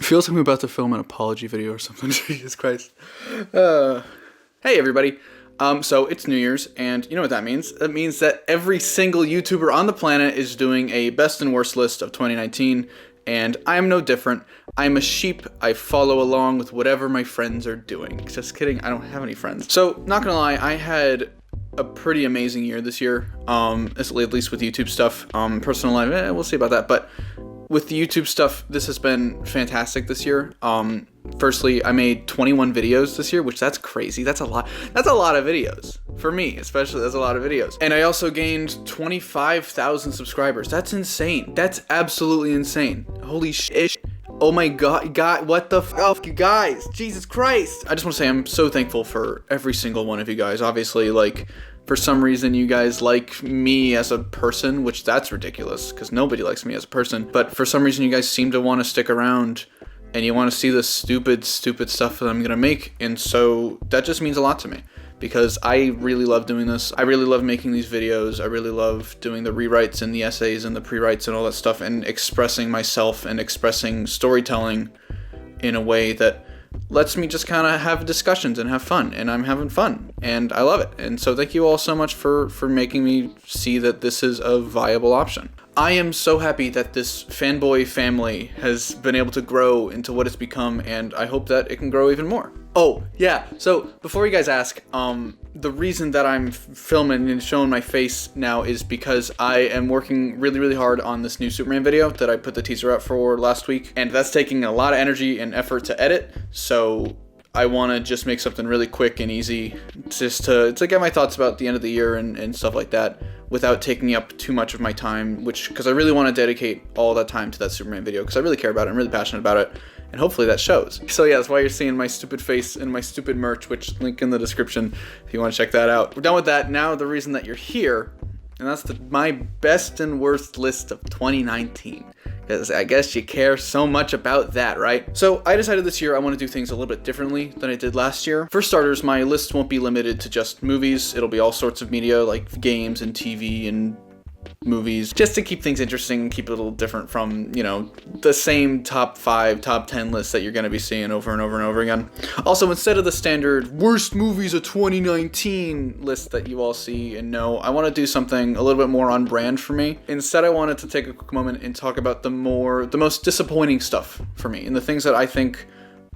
feels like I'm about to film an apology video or something. Jesus Christ. Hey everybody. So it's New Year's, and you know what that means? That means that every single YouTuber on the planet is doing a best and worst list of 2019, and I'm no different. I'm a sheep. I follow along with whatever my friends are doing. Just kidding, I don't have any friends. So, not gonna lie, I had a pretty amazing year this year, at least with YouTube stuff. Personal life, we'll see about that, but with the YouTube stuff, this has been fantastic this year. Firstly, I made 21 videos this year, which that's crazy. That's a lot. That's a lot of videos. For me, especially, that's a lot of videos. And I also gained 25,000 subscribers. That's insane. That's absolutely insane. Holy shit. Oh my god, what the f, you guys, Jesus Christ. I just want to say I'm so thankful for every single one of you guys. Obviously, like, for some reason you guys like me as a person, which that's ridiculous, because nobody likes me as a person. But for some reason you guys seem to want to stick around, and you want to see the stupid stuff that I'm gonna make, and so that just means a lot to me. Because I really love doing this. I really love making these videos. I really love doing the rewrites and the essays and the pre-writes and all that stuff, and expressing myself and expressing storytelling in a way that lets me just kind of have discussions and have fun, and I'm having fun, and I love it. And so thank you all so much for making me see that this is a viable option. I am so happy that this Fanboy family has been able to grow into what it's become, and I hope that it can grow even more. Oh, yeah, so before you guys ask, the reason that I'm filming and showing my face now is because I am working really hard on this new Superman video that I put the teaser out for last week, and that's taking a lot of energy and effort to edit, so I want to just make something really quick and easy just to get my thoughts about the end of the year and stuff like that without taking up too much of my time, because I really want to dedicate all that time to that Superman video because I really care about it. I'm really passionate about it, and hopefully that shows. So yeah, that's why you're seeing my stupid face and my stupid merch, which link in the description if you want to check that out. We're done with that. Now the reason that you're here, and that's my best and worst list of 2019. Because I guess you care so much about that, right? So I decided this year I want to do things a little bit differently than I did last year. For starters, my list won't be limited to just movies. It'll be all sorts of media like games and TV and movies, just to keep things interesting and keep it a little different from, you know, the same top 5, top 10 lists that you're going to be seeing over and over and over again. Also, instead of the standard worst movies of 2019 list that you all see and know, I want to do something a little bit more on brand for me. Instead, I wanted to take a quick moment and talk about the most disappointing stuff for me and the things that I think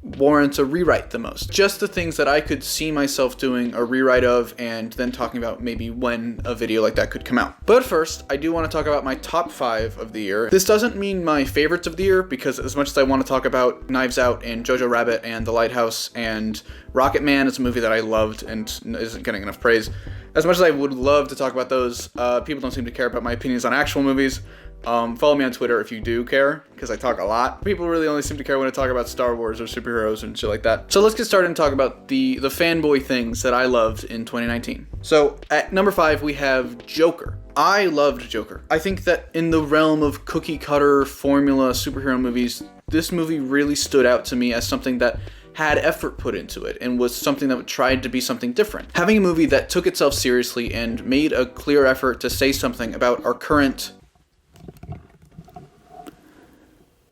warrants a rewrite the most. Just the things that I could see myself doing a rewrite of, and then talking about maybe when a video like that could come out. But first, I do want to talk about my top 5 of the year. This doesn't mean my favorites of the year, because as much as I want to talk about Knives Out and Jojo Rabbit and The Lighthouse and Rocket Man, it's a movie that I loved and isn't getting enough praise. As much as I would love to talk about those, people don't seem to care about my opinions on actual movies. Follow me on Twitter if you do care, because I talk a lot. People really only seem to care when I talk about Star Wars or superheroes and shit like that. So let's get started and talk about the fanboy things that I loved in 2019. So at number 5, we have Joker. I loved Joker. I think that in the realm of cookie cutter formula superhero movies, this movie really stood out to me as something that had effort put into it and was something that tried to be something different. Having a movie that took itself seriously and made a clear effort to say something about our current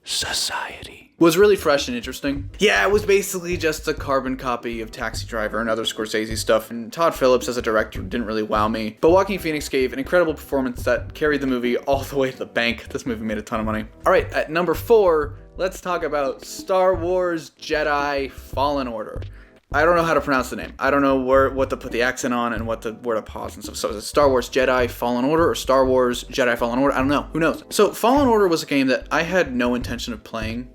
society was really fresh and interesting. Yeah, it was basically just a carbon copy of Taxi Driver and other Scorsese stuff, and Todd Phillips as a director didn't really wow me. But Joaquin Phoenix gave an incredible performance that carried the movie all the way to the bank. This movie made a ton of money. Alright, at number 4, let's talk about Star Wars Jedi Fallen Order. I don't know how to pronounce the name. I don't know what to put the accent on and where to pause and stuff. So is it Star Wars Jedi Fallen Order or Star Wars Jedi Fallen Order? I don't know. Who knows? So Fallen Order was a game that I had no intention of playing.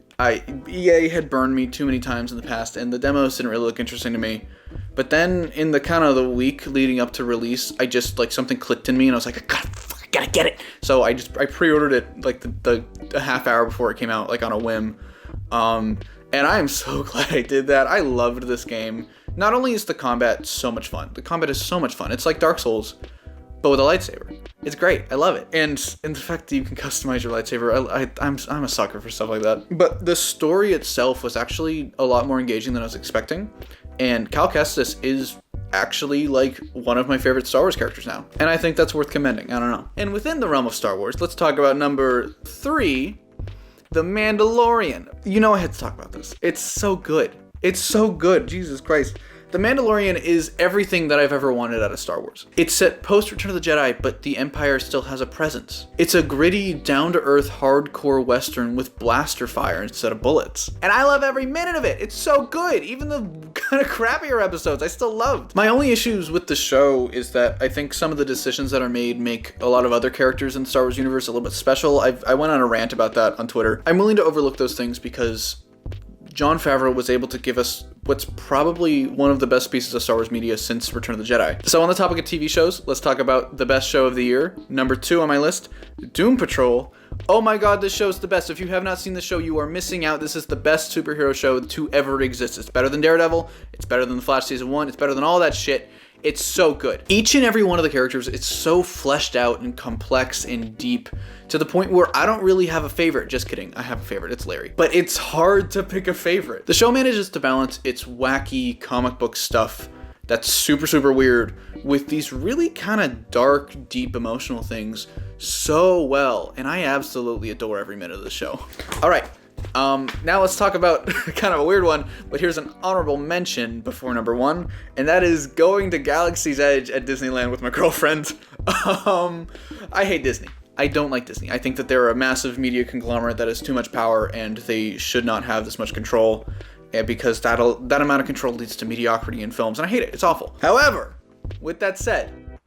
EA had burned me too many times in the past, and the demos didn't really look interesting to me. But then in the kind of the week leading up to release, I just, like, something clicked in me, and I was like, I gotta get it. So I pre-ordered it like the half hour before it came out, like on a whim. And I am so glad I did that. I loved this game. Not only is the combat so much fun, the combat is so much fun. It's like Dark Souls, but with a lightsaber. It's great. I love it. And the fact that you can customize your lightsaber, I'm a sucker for stuff like that. But the story itself was actually a lot more engaging than I was expecting. And Cal Kestis is actually like one of my favorite Star Wars characters now. And I think that's worth commending. I don't know. And within the realm of Star Wars, let's talk about number 3. The Mandalorian. You know I had to talk about this. It's so good. It's so good. Jesus Christ. The Mandalorian is everything that I've ever wanted out of Star Wars. It's set post-Return of the Jedi, but the Empire still has a presence. It's a gritty, down-to-earth, hardcore Western with blaster fire instead of bullets. And I love every minute of it. It's so good. Even the kind of crappier episodes, I still loved. My only issues with the show is that I think some of the decisions that are made make a lot of other characters in the Star Wars universe a little bit special. I went on a rant about that on Twitter. I'm willing to overlook those things because Jon Favreau was able to give us what's probably one of the best pieces of Star Wars media since Return of the Jedi. So on the topic of TV shows, let's talk about the best show of the year. Number 2 on my list, Doom Patrol. Oh my god, this show's the best. If you have not seen the show, you are missing out. This is the best superhero show to ever exist. It's better than Daredevil. It's better than The Flash Season 1. It's better than all that shit. It's so good. Each and every one of the characters, it's so fleshed out and complex and deep to the point where I don't really have a favorite. Just kidding, I have a favorite, it's Larry. But it's hard to pick a favorite. The show manages to balance its wacky comic book stuff that's super, super weird with these really kind of dark, deep, emotional things so well. And I absolutely adore every minute of the show. All right. Now let's talk about kind of a weird one, but here's an honorable mention before number 1, and that is going to Galaxy's Edge at Disneyland with my girlfriend. I hate Disney. I don't like Disney. I think that they're a massive media conglomerate that has too much power, and they should not have this much control, because that amount of control leads to mediocrity in films, and I hate it. It's awful. However, with that said,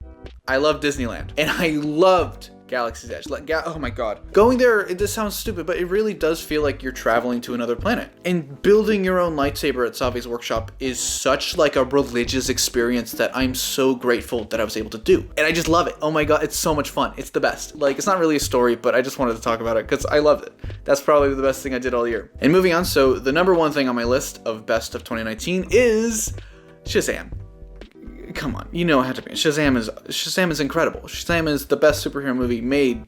I love Disneyland, and I loved Galaxy's Edge. Oh my god. Going there, this sounds stupid, but it really does feel like you're traveling to another planet. And building your own lightsaber at Savi's workshop is such like a religious experience that I'm so grateful that I was able to do. And I just love it. Oh my god, it's so much fun. It's the best. Like, it's not really a story, but I just wanted to talk about it because I loved it. That's probably the best thing I did all year. And moving on, so the number 1 thing on my list of best of 2019 is Shazam. Come on, you know it had to be. Shazam is incredible. Shazam is the best superhero movie made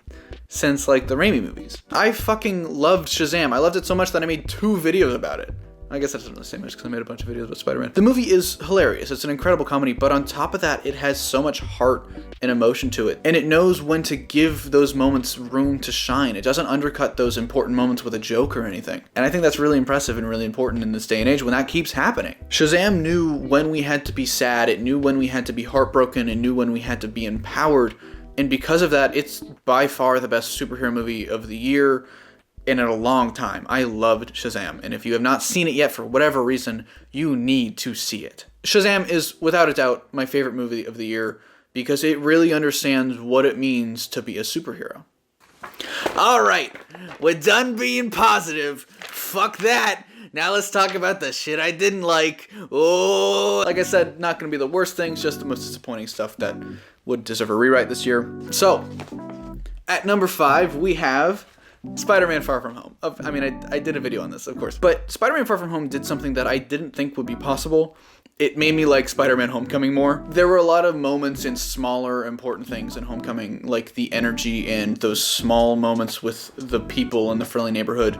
since like the Raimi movies. I fucking loved Shazam. I loved it so much that I made 2 videos about it. I guess that doesn't really say much because I made a bunch of videos about Spider-Man. The movie is hilarious. It's an incredible comedy, but on top of that, it has so much heart and emotion to it. And it knows when to give those moments room to shine. It doesn't undercut those important moments with a joke or anything. And I think that's really impressive and really important in this day and age when that keeps happening. Shazam knew when we had to be sad. It knew when we had to be heartbroken. It knew when we had to be empowered. And because of that, it's by far the best superhero movie of the year. And in a long time. I loved Shazam, and if you have not seen it yet for whatever reason, you need to see it. Shazam is, without a doubt, my favorite movie of the year because it really understands what it means to be a superhero. Alright, we're done being positive. Fuck that. Now let's talk about the shit I didn't like. Oh, like I said, not gonna be the worst things, just the most disappointing stuff that would deserve a rewrite this year. So, at number 5, we have Spider-Man Far From Home. I did a video on this, of course. But Spider-Man Far From Home did something that I didn't think would be possible. It made me like Spider-Man Homecoming more. There were a lot of moments in smaller, important things in Homecoming, like the energy and those small moments with the people in the friendly neighborhood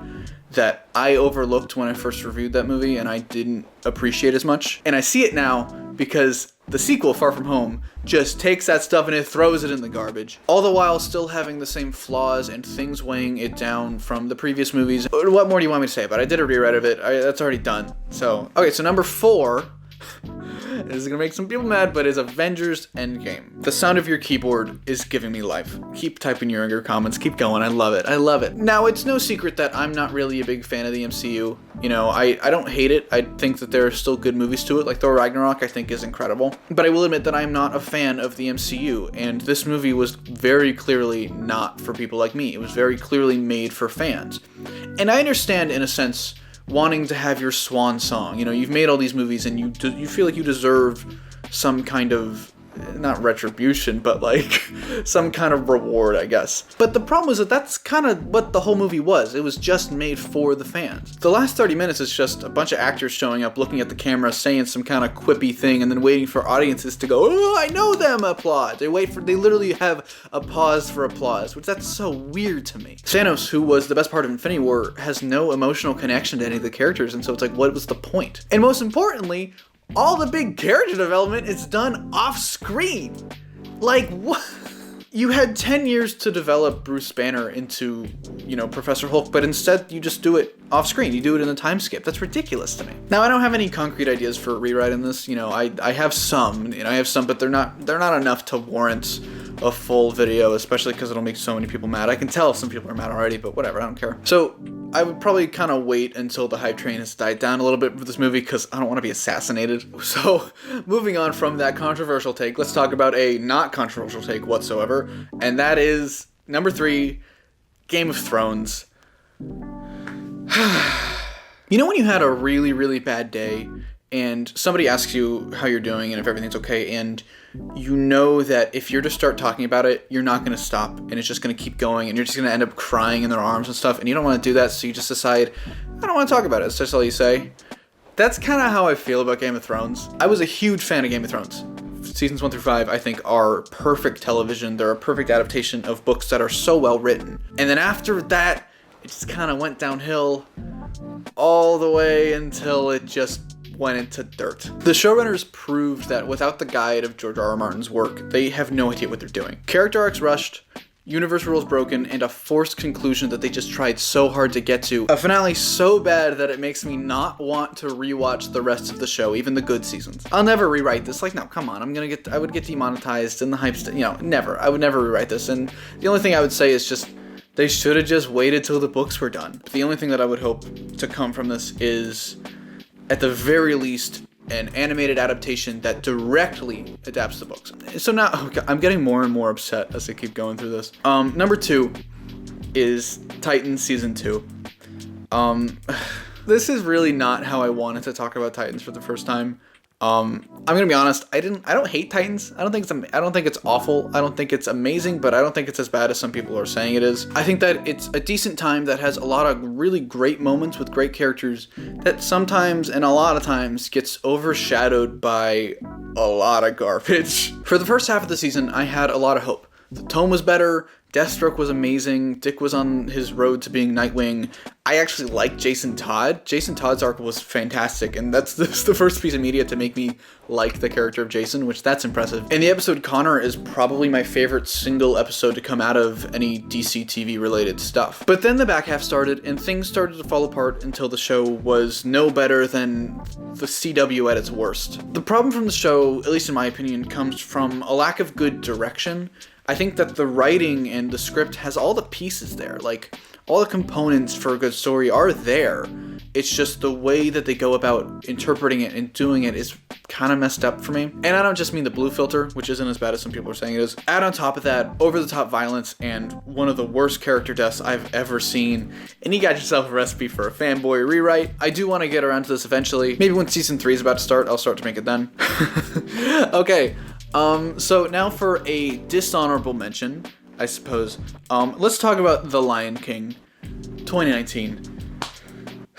that I overlooked when I first reviewed that movie and I didn't appreciate as much. And I see it now because the sequel, Far From Home, just takes that stuff and it throws it in the garbage, all the while still having the same flaws and things weighing it down from the previous movies. What more do you want me to say about it? I did a rewrite of it. That's already done. So, okay, so number 4, this is gonna make some people mad, but it's Avengers Endgame. The sound of your keyboard is giving me life. Keep typing your comments, keep going, I love it, I love it. Now, it's no secret that I'm not really a big fan of the MCU. You know, I don't hate it. I think that there are still good movies to it, like Thor Ragnarok I think is incredible. But I will admit that I'm not a fan of the MCU, and this movie was very clearly not for people like me. It was very clearly made for fans. And I understand, in a sense, wanting to have your swan song. You know, you've made all these movies and you feel like you deserve some kind of, not retribution, but like some kind of reward, I guess. But the problem is that that's kind of what the whole movie was. It was just made for the fans. The last 30 minutes is just a bunch of actors showing up, looking at the camera, saying some kind of quippy thing, and then waiting for audiences to go, "Oh, I know them," applaud. They literally have a pause for applause, which that's so weird to me. Thanos, who was the best part of Infinity War, has no emotional connection to any of the characters, and so it's like, what was the point? And most importantly, all the big character development is done off screen. Like, what? You had 10 years to develop Bruce Banner into, Professor Hulk, but instead you just do it off screen. You do it in a time skip. That's ridiculous to me. Now, I don't have any concrete ideas for rewriting this. I have some, but they're not enough to warrant a full video, especially because it'll make so many people mad. I can tell some people are mad already, but whatever, I don't care. So I would probably kind of wait until the hype train has died down a little bit for this movie, because I don't want to be assassinated. So moving on from that controversial take, let's talk about a not controversial take whatsoever, and that is number 3, Game of Thrones. When you had a really, really bad day and somebody asks you how you're doing and if everything's okay, and you know that if you're to start talking about it, you're not going to stop, and it's just going to keep going, and you're just going to end up crying in their arms and stuff, and you don't want to do that, so you just decide, I don't want to talk about it. That's just all you say. That's kind of how I feel about Game of Thrones. I was a huge fan of Game of Thrones. Seasons 1 through 5, I think, are perfect television. They're a perfect adaptation of books that are so well written. And then after that, it just kind of went downhill all the way until it just went into dirt. The showrunners proved that without the guide of George R.R. Martin's work, they have no idea what they're doing. Character arcs rushed, universe rules broken, and a forced conclusion that they just tried so hard to get to. A finale so bad that it makes me not want to rewatch the rest of the show, even the good seasons. I'll never rewrite this. No, come on. I would get demonetized and the hype, never. I would never rewrite this. And the only thing I would say is just, they should have just waited till the books were done. The only thing that I would hope to come from this is, at the very least, an animated adaptation that directly adapts the books. So now, okay, I'm getting more and more upset as I keep going through this. Number 2 is Titans Season 2. This is really not how I wanted to talk about Titans for the first time. I'm gonna be honest, I don't hate Titans. I don't think it's awful. I don't think it's amazing, but I don't think it's as bad as some people are saying it is. I think that it's a decent time that has a lot of really great moments with great characters that sometimes and a lot of times gets overshadowed by a lot of garbage. For the first half of the season, I had a lot of hope. The tone was better, Deathstroke was amazing, Dick was on his road to being Nightwing. I actually liked Jason Todd. Jason Todd's arc was fantastic, and that's the first piece of media to make me like the character of Jason, which that's impressive. And the episode Connor is probably my favorite single episode to come out of any DC TV related stuff. But then the back half started, and things started to fall apart until the show was no better than the CW at its worst. The problem from the show, at least in my opinion, comes from a lack of good direction. I think that the writing and the script has all the pieces there. All the components for a good story are there. It's just the way that they go about interpreting it and doing it is kind of messed up for me. And I don't just mean the blue filter, which isn't as bad as some people are saying it is. Add on top of that, over-the-top violence and one of the worst character deaths I've ever seen. And you got yourself a recipe for a fanboy rewrite. I do want to get around to this eventually. Maybe when season 3 is about to start, I'll start to make it then. Okay. So now for a dishonorable mention, I suppose. Let's talk about The Lion King 2019.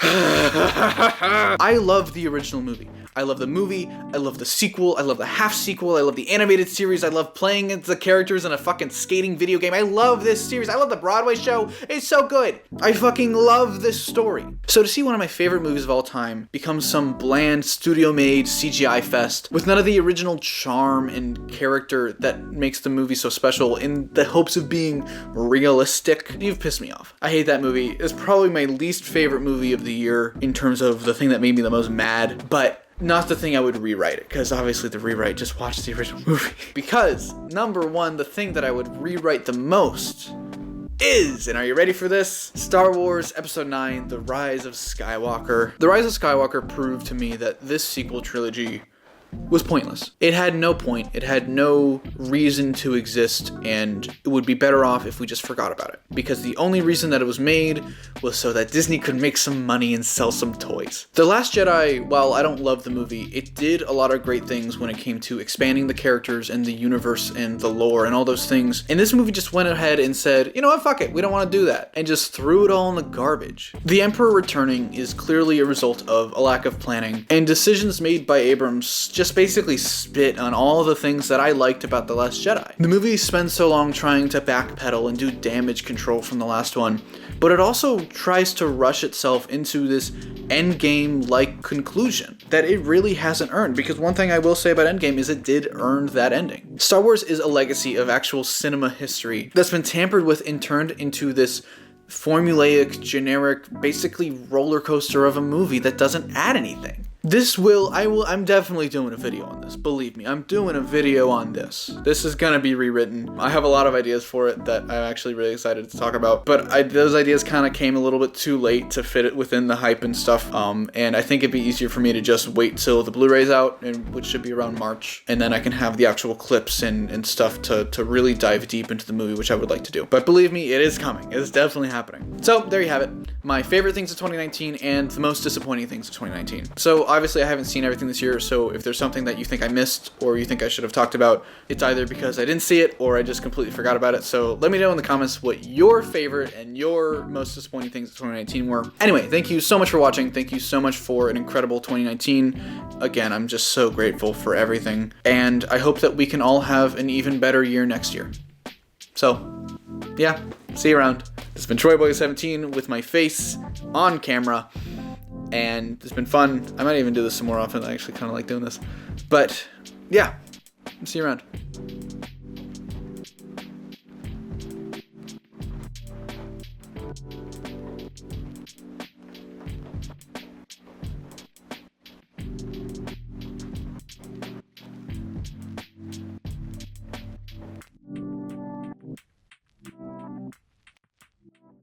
I love the original movie. I love the movie, I love the sequel, I love the half sequel, I love the animated series, I love playing as the characters in a fucking skating video game. I love this series, I love the Broadway show, it's so good. I fucking love this story. So to see one of my favorite movies of all time become some bland, studio-made CGI fest with none of the original charm and character that makes the movie so special in the hopes of being realistic, you've pissed me off. I hate that movie. It's probably my least favorite movie of the year in terms of the thing that made me the most mad, but not the thing I would rewrite it, because obviously the rewrite, just watch the original movie. Because, number 1, the thing that I would rewrite the most is, and are you ready for this? Star Wars Episode 9, The Rise of Skywalker. The Rise of Skywalker proved to me that this sequel trilogy was pointless. It had no point, it had no reason to exist, and it would be better off if we just forgot about it. Because the only reason that it was made was so that Disney could make some money and sell some toys. The Last Jedi, while I don't love the movie, it did a lot of great things when it came to expanding the characters and the universe and the lore and all those things. And this movie just went ahead and said, you know what, fuck it, we don't want to do that. And just threw it all in the garbage. The Emperor Returning is clearly a result of a lack of planning and decisions made by Abrams just basically spit on all the things that I liked about The Last Jedi. The movie spends so long trying to backpedal and do damage control from the last one, but it also tries to rush itself into this Endgame-like conclusion that it really hasn't earned. Because one thing I will say about Endgame is it did earn that ending. Star Wars is a legacy of actual cinema history that's been tampered with and turned into this formulaic, generic, basically roller coaster of a movie that doesn't add anything. I'm definitely doing a video on this. Believe me, I'm doing a video on this. This is gonna be rewritten. I have a lot of ideas for it that I'm actually really excited to talk about, but those ideas kind of came a little bit too late to fit it within the hype and stuff. And I think it'd be easier for me to just wait till the Blu-ray's out, which should be around March, and then I can have the actual clips and stuff to really dive deep into the movie, which I would like to do. But believe me, it is coming. It is definitely happening. So there you have it. My favorite things of 2019 and the most disappointing things of 2019. So obviously I haven't seen everything this year, so if there's something that you think I missed or you think I should have talked about, it's either because I didn't see it or I just completely forgot about it. So let me know in the comments what your favorite and your most disappointing things of 2019 were. Anyway, thank you so much for watching. Thank you so much for an incredible 2019. Again, I'm just so grateful for everything, and I hope that we can all have an even better year next year. So, yeah, see you around. This has been TroyBoy17 with my face on camera, and it's been fun. I might even do this some more often. I actually kind of like doing this. But, yeah, see you around.